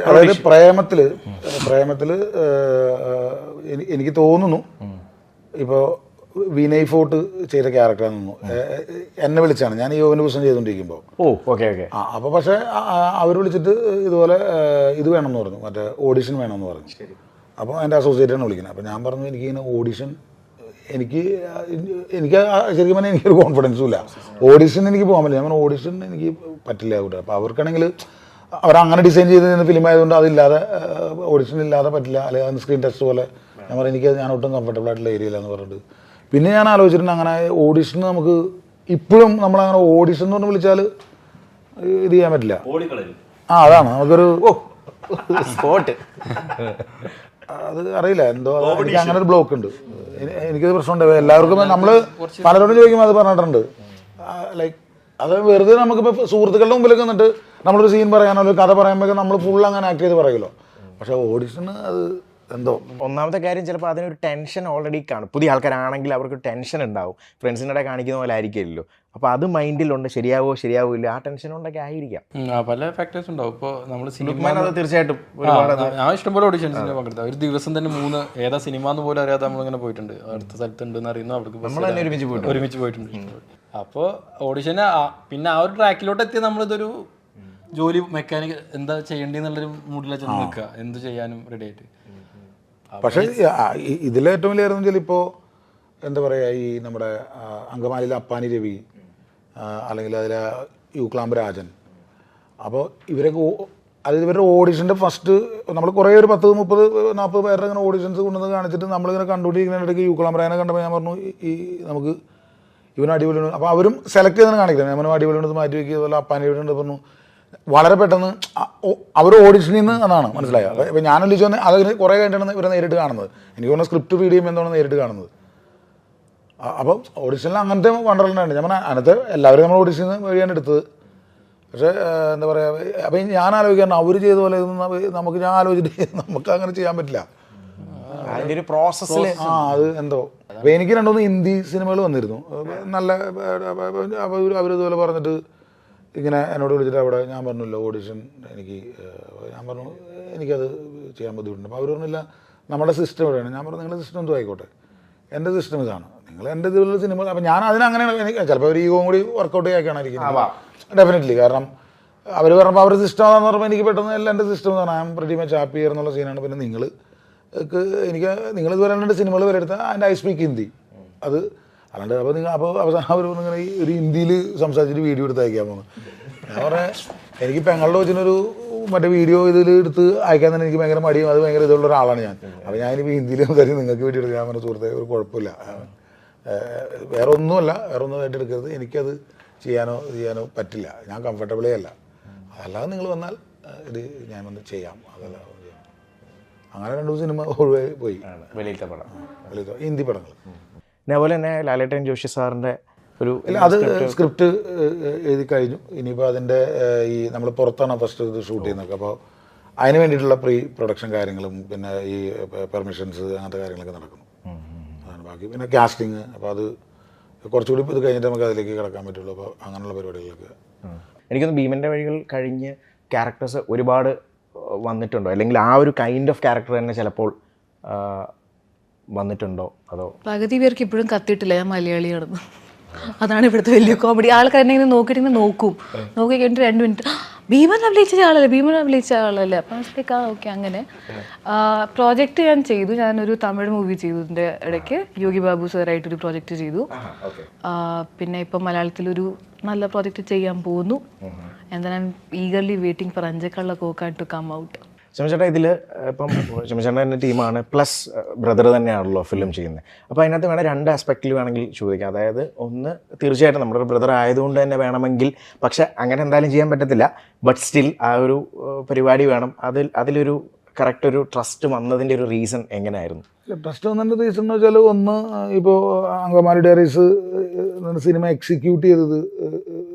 അതായത് പ്രേമത്തില് എനിക്ക് തോന്നുന്നു ഇപ്പോൾ വിനയ് ഫോർട്ട് ചെയ്ത ക്യാരക്ടറാണ് തോന്നുന്നു. എന്നെ വിളിച്ചാണ്, ഞാൻ ഈ യോവന്റെ പുസ്തകം ചെയ്തുകൊണ്ടിരിക്കുമ്പോൾ. അപ്പോൾ പക്ഷേ അവർ വിളിച്ചിട്ട് ഇതുപോലെ ഇത് വേണമെന്ന് പറഞ്ഞു, മറ്റേ ഓഡിഷൻ വേണമെന്ന് പറഞ്ഞു. അപ്പോൾ എൻ്റെ അസോസിയേറ്റാണ് വിളിക്കുന്നത്. അപ്പോൾ ഞാൻ പറഞ്ഞു എനിക്കിങ്ങനെ ഓഡിഷൻ എനിക്ക് ശരിക്കും പറഞ്ഞാൽ എനിക്കൊരു കോൺഫിഡൻസും ഇല്ല, ഓഡിഷൻ എനിക്ക് പോകാൻ പറ്റില്ല. ഞാൻ പറഞ്ഞു ഓഡിഷൻ എനിക്ക് പറ്റില്ല കൂടെ. അപ്പോൾ അവർക്കാണെങ്കിൽ അവരങ്ങനെ ഡിസൈൻ ചെയ്ത് ഫിലിം ആയതുകൊണ്ട് അതില്ലാതെ ഓഡിഷൻ ഇല്ലാതെ പറ്റില്ല, അല്ലെങ്കിൽ അതിന് സ്ക്രീൻ ടെസ്റ്റ് പോലെ. ഞാൻ പറഞ്ഞു ഞാൻ ഒട്ടും കംഫർട്ടബിൾ ആയിട്ടുള്ള ഏരിയയില്ല എന്ന് പറഞ്ഞിട്ട്. പിന്നെ ഞാൻ ആലോചിച്ചിട്ടുണ്ട് അങ്ങനെ ഓഡിഷൻ നമുക്ക് ഇപ്പോഴും നമ്മളങ്ങനെ ഓഡിഷൻ എന്ന് പറഞ്ഞ് വിളിച്ചാൽ ഇത് ചെയ്യാൻ പറ്റില്ല. അതാണ് നമുക്കൊരു സ്പോട്ട്, അത് അറിയില്ല എന്തോ എനിക്ക് അങ്ങനെ ഒരു ബ്ലോക്ക് ഉണ്ട്. എനിക്കത് പ്രശ്നമുണ്ട്. എല്ലാവർക്കും നമ്മൾ പലരോടും ചോദിക്കുമ്പോൾ അത് പറഞ്ഞിട്ടുണ്ട്. ലൈക്ക് അത് വെറുതെ നമുക്കിപ്പോൾ സുഹൃത്തുക്കളുടെ മുമ്പിലൊക്കെ വന്നിട്ട് നമ്മളൊരു സീൻ പറയാനോ ഒരു കഥ പറയുമ്പോഴേക്കും നമ്മൾ ഫുൾ അങ്ങനെ ആക്ട് ചെയ്ത് പറയുമല്ലോ. പക്ഷേ ഓഡിഷന് അത് എന്തോ ഒന്നാമത്തെ കാര്യം ചിലപ്പോൾ അതിനൊരു ടെൻഷൻ ഓൾറെഡി കാണും. പുതിയ ആൾക്കാരാണെങ്കിൽ അവർക്ക് ടെൻഷൻ ഉണ്ടാവും, ഫ്രണ്ട്സിനിടെ കാണിക്കുന്ന പോലെ ആയിരിക്കില്ലല്ലോ. അപ്പോൾ അത് മൈൻഡിലുണ്ട്, ശരിയാവില്ല, ആ ടെൻഷൻ കൊണ്ടൊക്കെ ആയിരിക്കാം. പല ഫാക്ടേഴ്സ് ഉണ്ടാവും. ഇപ്പോൾ നമ്മൾ സിനിമ തീർച്ചയായിട്ടും ഞാൻ ഇഷ്ടംപോലെ ഓഡിഷൻസിന് പങ്കെടുത്ത ഒരു ദിവസം തന്നെ 3 ഏതാ സിനിമ എന്ന് പോലും അറിയാതെ നമ്മളിങ്ങനെ പോയിട്ടുണ്ട്. അടുത്ത സ്ഥലത്തുണ്ടെന്ന് അറിയുന്നു, അവർക്ക് ഒരുമിച്ച് പോയിട്ടുണ്ട്. അപ്പോൾ ഓഡിഷന് പിന്നെ ആ ഒരു ട്രാക്കിലോട്ട് എത്തിയ നമ്മളിതൊരു ജോലി മെക്കാനിക് എന്താ ചെയ്യേണ്ടതെന്നുള്ളൊരു മൂഡിലാണ് ചെന്ന് നിൽക്കുക, എന്ത് ചെയ്യാനും റെഡി ആയിട്ട്. പക്ഷേ ഇതിലേറ്റവും വലിയ കാര്യം ഇപ്പോൾ എന്താ പറയുക, ഈ നമ്മുടെ അങ്കമാലിയിലെ അപ്പാനി രവി അല്ലെങ്കിൽ അതിലെ യൂക്ലാംബ് രാജൻ, അപ്പോൾ ഇവരൊക്കെ ഇവരുടെ ഓഡിഷൻ്റെ ഫസ്റ്റ് നമ്മൾ കുറേ ഒരു 10-30-40 പേരുടെ ഇങ്ങനെ ഓഡിഷൻസ് കൊണ്ടുവന്ന് കാണിച്ചിട്ട് നമ്മളിങ്ങനെ കണ്ടുകൊണ്ടിരിക്കുന്നതിനിടയ്ക്ക് യൂക്ലാംബ് രാജനെ കണ്ടപ്പോൾ ഞാൻ പറഞ്ഞു ഈ നമുക്ക് ഇവനും അടിപൊളിയുണ്ട്. അപ്പോൾ അവരും സെലക്ട് ചെയ്താണ് കാണിക്കുന്നത്. ഞാൻ അടിപൊളിയുണ്ട് മാറ്റി വയ്ക്കുക, അതുപോലെ അപ്പാനി രവിയുണ്ട് പറഞ്ഞു. വളരെ പെട്ടെന്ന് അവർ ഓഡിഷനിൽ നിന്ന് എന്നാണ് മനസ്സിലായത്. അപ്പോൾ ഞാൻ വിളിച്ചു വന്ന് അതിന് കുറേ കഴിഞ്ഞിട്ടാണ് ഇവരെ നേരിട്ട് കാണുന്നത്. എനിക്ക് തോന്നുന്നു സ്ക്രിപ്റ്റ് റീഡ് ചെയ്യുമ്പോൾ എന്താണ് നേരിട്ട് കാണുന്നത്. അപ്പം ഓഡിഷനിൽ അങ്ങനത്തെ വണ്ടർലുണ്ട്. ഞാൻ പറഞ്ഞാൽ അതിനകത്ത് എല്ലാവരും നമ്മൾ ഓഡിഷൻ വഴിയാണ് എടുത്തത്. പക്ഷേ എന്താ പറയുക, അപ്പം ഞാൻ ആലോചിക്കാറുണ്ട് അവർ ചെയ്ത പോലെ നമുക്ക് ഞാൻ ആലോചിച്ചിട്ട് നമുക്ക് അങ്ങനെ ചെയ്യാൻ പറ്റില്ല. അതിൻ്റെ ഒരു പ്രോസസ്സിൽ അത് എന്തോ. അപ്പോൾ എനിക്ക് 2-3 ഹിന്ദി സിനിമകൾ വന്നിരുന്നു നല്ല. അവരിതുപോലെ പറഞ്ഞിട്ട് ഇങ്ങനെ എന്നോട് വിളിച്ചിട്ട് അവിടെ ഞാൻ പറഞ്ഞില്ല ഓഡിഷൻ ഞാൻ പറഞ്ഞു എനിക്കത് ചെയ്യാൻ ബുദ്ധിമുട്ടുണ്ട്. അപ്പോൾ അവർ പറഞ്ഞില്ല നമ്മുടെ സിസ്റ്റം എവിടെയാണ്. ഞാൻ പറഞ്ഞു നിങ്ങളുടെ സിസ്റ്റം എന്തോ ആയിക്കോട്ടെ, എൻ്റെ സിസ്റ്റം ഇതാണ്, നിങ്ങൾ എൻ്റെ ഇതുപോലെ സിനിമ. അപ്പോൾ ഞാൻ അതിനങ്ങനെയാണ് എനിക്ക് ചിലപ്പോൾ ഒരു ഈഗോയും കൂടി വർക്കൗട്ട് ചെയ്യാനാണ് ഇരിക്കുന്നത് ഡെഫിനറ്റ്ലി. കാരണം അവർ പറഞ്ഞപ്പോൾ അവരുടെ സിസ്റ്റം ആണെന്ന് പറയുമ്പോൾ എനിക്ക് പെട്ടെന്ന് എല്ലാം എൻ്റെ സിസ്റ്റം എന്ന് പറഞ്ഞാൽ I M pretty much happy here എന്നുള്ള സീനാണ്. പിന്നെ നിങ്ങൾ ഇതുവരെ 2 സിനിമകൾ വരെ എടുത്താൽ ആൻഡ് ഐ സ്പീക്ക് ഹിന്ദി അത് അല്ലാണ്ട്. അപ്പോൾ അവസാനം അവർ ഇങ്ങനെ ഈ ഒരു ഹിന്ദിയിൽ സംസാരിച്ചിട്ട് വീഡിയോ എടുത്ത് അയക്കാൻ പോകുന്നു. ഞാൻ പറഞ്ഞാൽ എനിക്ക് പെങ്ങളുടെ വെച്ചിട്ടൊരു മറ്റേ വീഡിയോ ഇതിൽ എടുത്ത് അയക്കാൻ തന്നെ എനിക്ക് ഭയങ്കര മടിയും അത് ഭയങ്കര ഇതുള്ള ഒരാളാണ് ഞാൻ. അപ്പോൾ ഞാനിപ്പോൾ ഹിന്ദിയിൽ സംസാരിച്ച് നിങ്ങൾക്ക് വേണ്ടി എടുക്കാൻ പറഞ്ഞ സുഹൃത്തെ ഒരു കുഴപ്പമില്ല, വേറെ ഒന്നുമായിട്ട് എടുക്കരുത്, എനിക്കത് ചെയ്യാനോ പറ്റില്ല, ഞാൻ കംഫർട്ടബിളേ അല്ല. അതല്ലാതെ നിങ്ങൾ വന്നാൽ ഇത് ഞാൻ വന്ന് ചെയ്യാം. അതല്ല അങ്ങനെ 2 സിനിമ ഒഴിവായി പോയി. ഹിന്ദി പടങ്ങൾ. അതേപോലെ തന്നെ ലാലേട്ടൻ ജോഷി സാറിൻ്റെ ഒരു അത് സ്ക്രിപ്റ്റ് എഴുതി കഴിഞ്ഞു. ഇനിയിപ്പോൾ അതിൻ്റെ ഈ നമ്മൾ പുറത്താണ് ഫസ്റ്റ് ഇത് ഷൂട്ട് ചെയ്യുന്നത്. അപ്പോൾ അതിന് വേണ്ടിയിട്ടുള്ള പ്രീ പ്രൊഡക്ഷൻ കാര്യങ്ങളും പിന്നെ ഈ പെർമിഷൻസ് അങ്ങനത്തെ കാര്യങ്ങളൊക്കെ നടക്കുന്നു. അതാണ് ബാക്കി. പിന്നെ കാസ്റ്റിങ്. അപ്പോൾ അത് കുറച്ചുകൂടി ഇത് കഴിഞ്ഞിട്ട് നമുക്ക് അതിലേക്ക് കിടക്കാൻ പറ്റുള്ളൂ. അപ്പോൾ അങ്ങനെയുള്ള പരിപാടികളൊക്കെ എനിക്കൊന്ന് ഭീമൻ്റെ വഴികൾ കഴിഞ്ഞ് ക്യാരക്ടേഴ്സ് ഒരുപാട് വന്നിട്ടുണ്ടോ, അല്ലെങ്കിൽ ആ ഒരു കൈൻഡ് ഓഫ് ക്യാരക്ടർ തന്നെ ചിലപ്പോൾ വന്നിട്ടുണ്ടോ? അതോ പകുതി പേർക്ക് ഇപ്പോഴും കത്തിയിട്ടില്ല ഞാൻ മലയാളിയാണെന്ന്. അതാണ് ഇവിടുത്തെ വലിയ കോമഡി. ആൾക്കാർ എന്നെ ഇങ്ങനെ നോക്കി കഴിഞ്ഞിട്ട് 2 മിനിറ്റ് ഭീമൻ അഭിനയിച്ച ആളല്ലേ അപ്പം ഓക്കെ. അങ്ങനെ പ്രോജക്റ്റ് ഞാൻ ചെയ്തു. ഞാനൊരു തമിഴ് മൂവി ചെയ്തു ഇതിൻ്റെ ഇടയ്ക്ക്. യോഗി ബാബു സാറായിട്ടൊരു പ്രോജക്റ്റ് ചെയ്തു. പിന്നെ ഇപ്പം മലയാളത്തിലൊരു നല്ല പ്രോജക്റ്റ് ചെയ്യാൻ പോകുന്നു. എന്താ ഞാൻ eagerly waiting for Anchakkallakokkan to come out. ശിവചേട്ടാ ഇതിൽ ഇപ്പം ശിവചേട്ടൻ്റെ ടീമാണ് പ്ലസ് ബ്രദർ തന്നെയാണല്ലോ ഫിലിം ചെയ്യുന്നത്. അപ്പോൾ അതിനകത്ത് വേണം 2 ആസ്പെക്റ്റിൽ വേണമെങ്കിൽ ചോദിക്കാം. അതായത് ഒന്ന് തീർച്ചയായിട്ടും നമ്മുടെ ബ്രദർ ആയതുകൊണ്ട് തന്നെ വേണമെങ്കിൽ, പക്ഷെ അങ്ങനെ എന്തായാലും ചെയ്യാൻ പറ്റത്തില്ല. ബട്ട് സ്റ്റിൽ ആ ഒരു പരിപാടി വേണം. അതിലൊരു കറക്റ്റ് ഒരു ട്രസ്റ്റ് വന്നതിൻ്റെ ഒരു റീസൺ എങ്ങനെയായിരുന്നു? ട്രസ്റ്റ് വന്നതിൻ്റെ റീസൺ എന്ന് വെച്ചാൽ ഒന്ന് ഇപ്പോൾ അങ്കമാലി ഡയറീസ് സിനിമ എക്സിക്യൂട്ട് ചെയ്തത്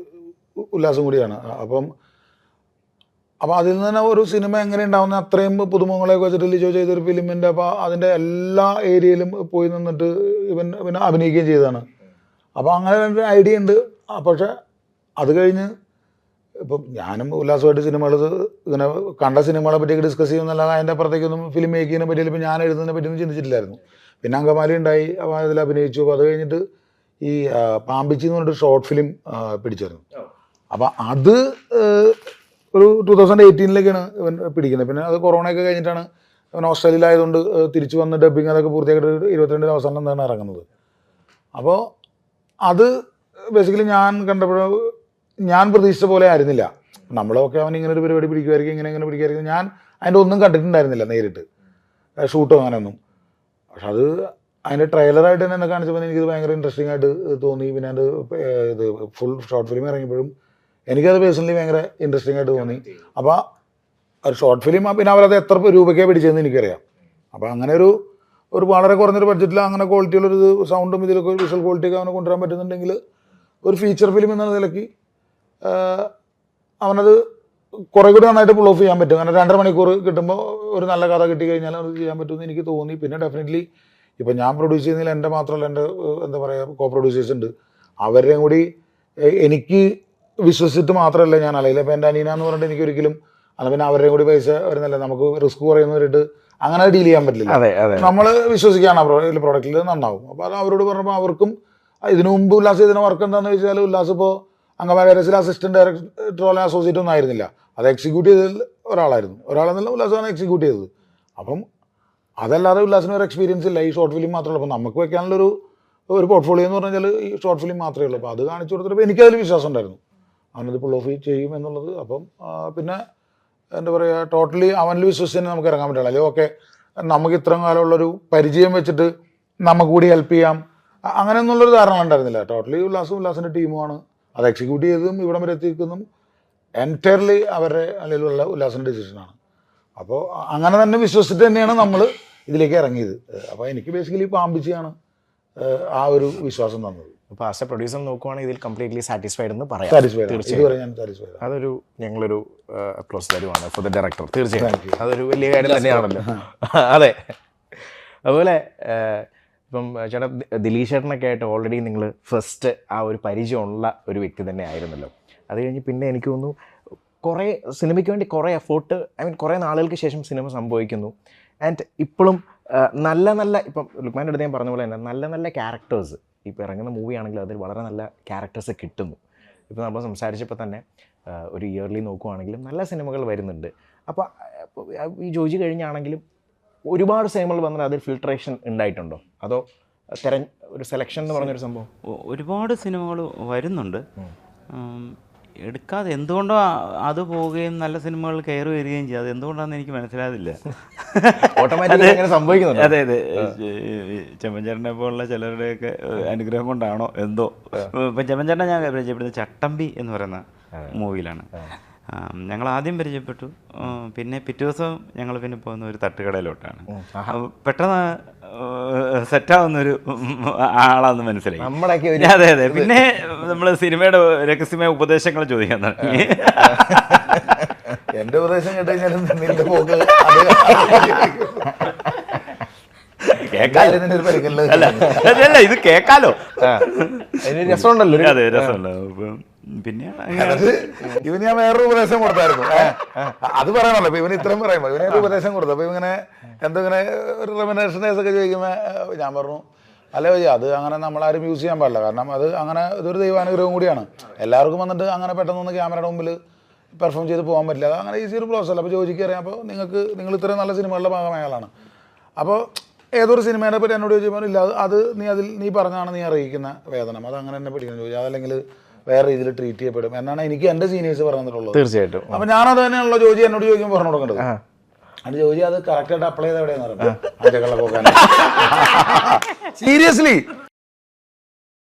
ഉല്ലാസം കൂടിയാണ്. അപ്പോൾ അതിൽ നിന്ന് തന്നെ ഒരു സിനിമ എങ്ങനെ ഉണ്ടാവുന്ന അത്രയും പുതുമുഖങ്ങളെയൊക്കെ വെച്ചിട്ട് ലിജോ ചെയ്തൊരു ഫിലിമിൻ്റെ അപ്പോൾ അതിൻ്റെ എല്ലാ ഏരിയയിലും പോയി നിന്നിട്ട് പിന്നെ അഭിനയിക്കുകയും ചെയ്തതാണ്. അപ്പോൾ അങ്ങനെ ഒരു ഐഡിയ ഉണ്ട്. പക്ഷേ അത് കഴിഞ്ഞ് ഇപ്പം ഞാനും ഉല്ലാസമായിട്ട് സിനിമകൾ ഇങ്ങനെ കണ്ട സിനിമകളെ പറ്റിയൊക്കെ ഡിസ്കസ് ചെയ്യുന്നല്ലാതെ അതിൻ്റെ അപ്പുറത്തേക്കൊന്നും ഫിലിം മേക്കിങ്ങിനെ പറ്റിയില്ല. ഇപ്പം ഞാൻ എഴുതുന്നതിനെ പറ്റിയൊന്നും ചിന്തിച്ചിട്ടില്ലായിരുന്നു. പിന്നെ അങ്കമാലി ഉണ്ടായി, അപ്പോൾ അതിൽ അഭിനയിച്ചു. അപ്പോൾ അത് കഴിഞ്ഞിട്ട് ഈ പാമ്പിച്ചി എന്ന് പറഞ്ഞിട്ട് ഷോർട്ട് ഫിലിം പിടിച്ചിരുന്നു. അപ്പോൾ അത് ഒരു 2018 ഇവൻ പിടിക്കുന്നത്. പിന്നെ അത് കൊറോണയൊക്കെ കഴിഞ്ഞിട്ടാണ് അവൻ ഓസ്ട്രേലിയയിലായതുകൊണ്ട് തിരിച്ചു വന്ന് ഡബ്ബിങ് അതൊക്കെ പൂർത്തിയാക്കിയിട്ട് 22 അവസാനം എന്താണ് ഇറങ്ങുന്നത്. അപ്പോൾ അത് ബേസിക്കലി ഞാൻ കണ്ടപ്പോൾ ഞാൻ പ്രതീക്ഷിച്ച പോലെ ആയിരുന്നില്ല. നമ്മളൊക്കെ അവൻ ഇങ്ങനെ ഒരു പരിപാടി പിടിക്കുമായിരിക്കും, ഇങ്ങനെ പിടിക്കുമായിരിക്കും. ഞാൻ അതിൻ്റെ ഒന്നും കണ്ടിട്ടുണ്ടായിരുന്നില്ല നേരിട്ട്, ഷൂട്ടോ അങ്ങനെയൊന്നും. പക്ഷെ അത് അതിൻ്റെ ട്രെയിലറായിട്ട് തന്നെ എന്നെ കാണിച്ചപ്പോൾ എനിക്കത് ഭയങ്കര ഇൻട്രസ്റ്റിംഗ് ആയിട്ട് തോന്നി. പിന്നെ അത് ഇത് ഫുൾ ഷോർട്ട് ഫിലിം ഇറങ്ങിയപ്പോഴും എനിക്കത് പേഴ്സണലി ഭയങ്കര ഇൻട്രസ്റ്റിംഗ് ആയിട്ട് തോന്നി. അപ്പോൾ ഒരു ഷോർട്ട് ഫിലിം പിന്നെ അവരത് എത്ര രൂപയ്ക്കാണ് പിടിച്ചതെന്ന് എനിക്കറിയാം. അപ്പോൾ അങ്ങനെ ഒരു വളരെ കുറഞ്ഞൊരു ബഡ്ജറ്റിൽ അങ്ങനെ ക്വാളിറ്റിയുള്ളൊരു സൗണ്ടും ഇതിലൊക്കെ ഒരു വിഷ്വൽ ക്വാളിറ്റിയൊക്കെ അവനെ കൊണ്ടുവരാൻ പറ്റുന്നുണ്ടെങ്കിൽ ഒരു ഫീച്ചർ ഫിലിം എന്ന നിലയ്ക്ക് അവനത് കുറേ കൂടി നന്നായിട്ട് പുൾ ഓഫ് ചെയ്യാൻ പറ്റും. കാരണം 2.5 മണിക്കൂർ കിട്ടുമ്പോൾ ഒരു നല്ല കഥ കിട്ടിക്കഴിഞ്ഞാൽ അത് ചെയ്യാൻ പറ്റുമെന്ന് എനിക്ക് തോന്നി. പിന്നെ ഡെഫിനറ്റ്ലി ഇപ്പം ഞാൻ പ്രൊഡ്യൂസ് ചെയ്യുന്നതിൽ എൻ്റെ മാത്രമല്ല, എൻ്റെ എന്താ പറയുക കോ പ്രൊഡ്യൂസേഴ്സ് ഉണ്ട്. അവരുടെയും കൂടി എനിക്ക് വിശ്വസിച്ചിട്ട് മാത്രമല്ല ഞാൻ അല്ലെങ്കിൽ ഇപ്പം എൻ്റെ അനീന എന്ന് പറഞ്ഞിട്ട് എനിക്ക് ഒരിക്കലും അല്ല പിന്നെ അവരുടെയും കൂടി പൈസ വരുന്നില്ല, നമുക്ക് റിസ്ക് കുറയുന്നവരായിട്ട് അങ്ങനെ ഡീൽ ചെയ്യാൻ പറ്റില്ല. നമ്മൾ വിശ്വസിക്കുകയാണ് ആ പ്രോഡക്റ്റിൽ നന്നാവും. അപ്പോൾ അത് അവരോട് പറഞ്ഞപ്പോൾ അവർക്കും ഇതിനു മുമ്പ് ഉല്ലാസ് ഇതിന് വർക്ക് എന്താണെന്ന് വെച്ചാൽ ഉല്ലാസ് ഇപ്പോൾ അങ്കമാലി അസിസ്റ്റന്റ് ഡയറക്ടറോ അസോസിയേറ്റ് ഒന്നും ആയിരുന്നില്ല, അത് എക്സിക്യൂട്ട് ചെയ്തതിൽ ഒരാളെന്നല്ല ഉല്ലാസാണ് എക്സിക്യൂട്ട് ചെയ്തത്. അപ്പം അതല്ലാതെ ഉല്ലാസിന് ഒരു എക്സ്പീരിയൻസ് ഇല്ല, ഈ ഷോർട്ട് ഫിലിം മാത്രമേ ഉള്ളൂ. അപ്പം നമുക്ക് വെക്കാനുള്ളൊരു പോർട്ട്ഫോളിയോ എന്ന് പറഞ്ഞാൽ ഈ ഷോർട്ട് ഫിലിം മാത്രമേ ഉള്ളൂ. അപ്പോൾ അത് കാണിച്ചു കൊടുത്തപ്പോൾ എനിക്കതിൽ വിശ്വാസം ഉണ്ടായിരുന്നു അവനത് പുൾ ഓഫ് ചെയ്യും എന്നുള്ളത്. അപ്പം പിന്നെ എന്താ പറയുക, ടോട്ടലി അവനിൽ വിശ്വസിച്ച് തന്നെ നമുക്ക് ഇറങ്ങാൻ പറ്റില്ല. അല്ലെങ്കിൽ ഓക്കെ നമുക്ക് ഇത്രയും കാലമുള്ളൊരു പരിചയം വെച്ചിട്ട് നമുക്ക് കൂടി ഹെൽപ്പ് ചെയ്യാം അങ്ങനെയൊന്നുള്ളൊരു ധാരണ ഉണ്ടായിരുന്നില്ല. ടോട്ടലി ഉല്ലാസിൻ്റെ ടീമുമാണ് അത് എക്സിക്യൂട്ട് ചെയ്തതും ഇവിടം വരെ എത്തിക്കുന്നതും എൻറ്റയർലി അവരുടെ അല്ലെങ്കിൽ ഉല്ലാസിൻ്റെ ഡിസിഷനാണ്. അപ്പോൾ അങ്ങനെ തന്നെ വിശ്വസിച്ചിട്ട് തന്നെയാണ് നമ്മൾ ഇതിലേക്ക് ഇറങ്ങിയത്. അപ്പോൾ എനിക്ക് ബേസിക്കലി പാമ്പിച്ചിയാണ് ആ ഒരു വിശ്വാസം തന്നത്. അപ്പോൾ ആസ് എ പ്രൊഡ്യൂസർ നോക്കുവാണെങ്കിൽ ഇതിൽ കംപ്ലീറ്റ്ലി സാറ്റിസ്ഫൈഡ് എന്ന് പറയാം. തീർച്ചയായും അതൊരു ഞങ്ങളൊരു അപ്ലോസ് തരുവാണ് ഫോർ ദ ഡയറക്ടർ. തീർച്ചയായും അതൊരു വലിയ കാര്യം തന്നെയാണല്ലോ. അതെ. അതുപോലെ ഇപ്പം ചേട്ടാ ദിലീഷ് ചേട്ടനൊക്കെ ആയിട്ട് ഓൾറെഡി നിങ്ങൾ ഫസ്റ്റ് ആ ഒരു പരിചയമുള്ള ഒരു വ്യക്തി തന്നെ ആയിരുന്നല്ലോ. അത് കഴിഞ്ഞ് പിന്നെ എനിക്ക് തോന്നുന്നു കുറേ സിനിമയ്ക്ക് വേണ്ടി കുറേ എഫോർട്ട് കുറേ നാളുകൾക്ക് ശേഷം സിനിമ സംഭവിക്കുന്നു. ആൻഡ് ഇപ്പോഴും നല്ല ഇപ്പം ലുക്മാൻ്റെ അടുത്ത് ഞാൻ പറഞ്ഞ പോലെ തന്നെ നല്ല ക്യാരക്ടേഴ്സ് ഇപ്പോൾ ഇറങ്ങുന്ന മൂവി ആണെങ്കിൽ അതിൽ വളരെ നല്ല ക്യാരക്ടേഴ്സ് കിട്ടുന്നു. ഇപ്പോൾ നമ്മൾ സംസാരിച്ചപ്പോൾ തന്നെ ഒരു ഇയർലി നോക്കുവാണെങ്കിലും നല്ല സിനിമകൾ വരുന്നുണ്ട്. അപ്പോൾ ഈ ജോജി കഴിഞ്ഞാണെങ്കിലും ഒരുപാട് സിനിമകൾ വന്നാൽ അതിൽ ഫിൽട്രേഷൻ ഉണ്ടായിട്ടുണ്ടോ, അതോ ഒരു സെലക്ഷൻ എന്ന് പറഞ്ഞൊരു സംഭവം? ഒരുപാട് സിനിമകൾ വരുന്നുണ്ട്, എടുക്കാതെ എന്തുകൊണ്ടോ അത് പോവുകയും നല്ല സിനിമകൾ കയറി വരികയും ചെയ്യും. അത് എന്തുകൊണ്ടാണെന്ന് എനിക്ക് മനസ്സിലാകുന്നില്ല. സംഭവിക്കുന്നുണ്ട്. അതെ ചെമ്മൻചേട്ടനെ പോലുള്ള ചിലരുടെയൊക്കെ അനുഗ്രഹം കൊണ്ടാണോ എന്തോ. ഇപ്പം ചെമ്മൻചേട്ടനെ ഞാൻ പരിചയപ്പെടുന്നത് ചട്ടമ്പി എന്ന് പറയുന്ന മൂവിയിലാണ്. ഞങ്ങൾ ആദ്യം പരിചയപ്പെട്ടു, പിന്നെ പിറ്റേ ദിവസം ഞങ്ങൾ പിന്നെ പോകുന്ന ഒരു തട്ടുകടയിലോട്ടാണ്. പെട്ടെന്ന് സെറ്റാവുന്നൊരു ആളാന്ന് മനസ്സിലായി. അതെ. പിന്നെ നമ്മൾ സിനിമയുടെ രഹസ്യമായ ഉപദേശങ്ങൾ ചോദിക്കാൻ തുടങ്ങി. എന്റെ ഉപദേശം കേട്ടുകഴിഞ്ഞാലും അല്ല ഇത് കേക്കാലോ, രസമുണ്ടല്ലോ. അതെ രസമുണ്ടോ. പിന്നെ ഇവന് ഞാൻ വേറൊരു ഉപദേശം കൊടുത്തായിരുന്നു. അത് പറയണല്ലോ, ഇപ്പൊ ഇവന് ഇത്രയും പറയുമ്പോൾ ഇവന് ഒരു ഉപദേശം കൊടുത്തു. അപ്പൊ ഇങ്ങനെ എന്തിങ്ങനെ ഒരു റെമിനേഷൻസ് ഒക്കെ ചോദിക്കുമ്പോൾ ഞാൻ പറഞ്ഞു അല്ലേ അത് അങ്ങനെ നമ്മളാരും യൂസ് ചെയ്യാൻ പാടില്ല. കാരണം അത് അങ്ങനെ ഇതൊരു ദൈവാനുഗ്രഹം കൂടിയാണ്. എല്ലാവർക്കും വന്നിട്ട് അങ്ങനെ പെട്ടെന്നൊന്ന് ക്യാമറയുടെ മുമ്പിൽ പെർഫോം ചെയ്ത് പോകാൻ പറ്റില്ല. അത് അങ്ങനെ ഈസി ഒരു പ്രോസസ് അല്ല. അപ്പോൾ ജോജിക്ക് അറിയാം. അപ്പോൾ നിങ്ങൾ ഇത്രയും നല്ല സിനിമകളുടെ ഭാഗമായ ആളാണ്. അപ്പോൾ ഏതൊരു സിനിമേനെ പറ്റി എന്നോട് ചോദിച്ചപ്പോൾ ഇല്ല അത് നീ പറഞ്ഞാണ് നീ അറിയിക്കുന്ന വേദനം, അത് അങ്ങനെ തന്നെ പഠിക്കണം ചോദിച്ചാൽ അതല്ലെങ്കിൽ വേറെ രീതിയിൽ ട്രീറ്റ് ചെയ്യപ്പെടും എന്നാണ് എനിക്ക് എൻ്റെ സീനിയേഴ്സ് പറഞ്ഞിട്ടുള്ളത്. തീർച്ചയായിട്ടും. അപ്പം ഞാനത് തന്നെയാണല്ലോ ജോജി എന്നോട് ചോദിക്കുമ്പോൾ പറഞ്ഞു കൊടുക്കേണ്ടത്. അത് ജോജി അത് കറക്റ്റായിട്ട് അപ്ലൈ ചെയ്ത് എവിടെയാണെന്ന് അറിയാം. അഞ്ചക്കള്ള പോകാൻ സീരിയസ്ലി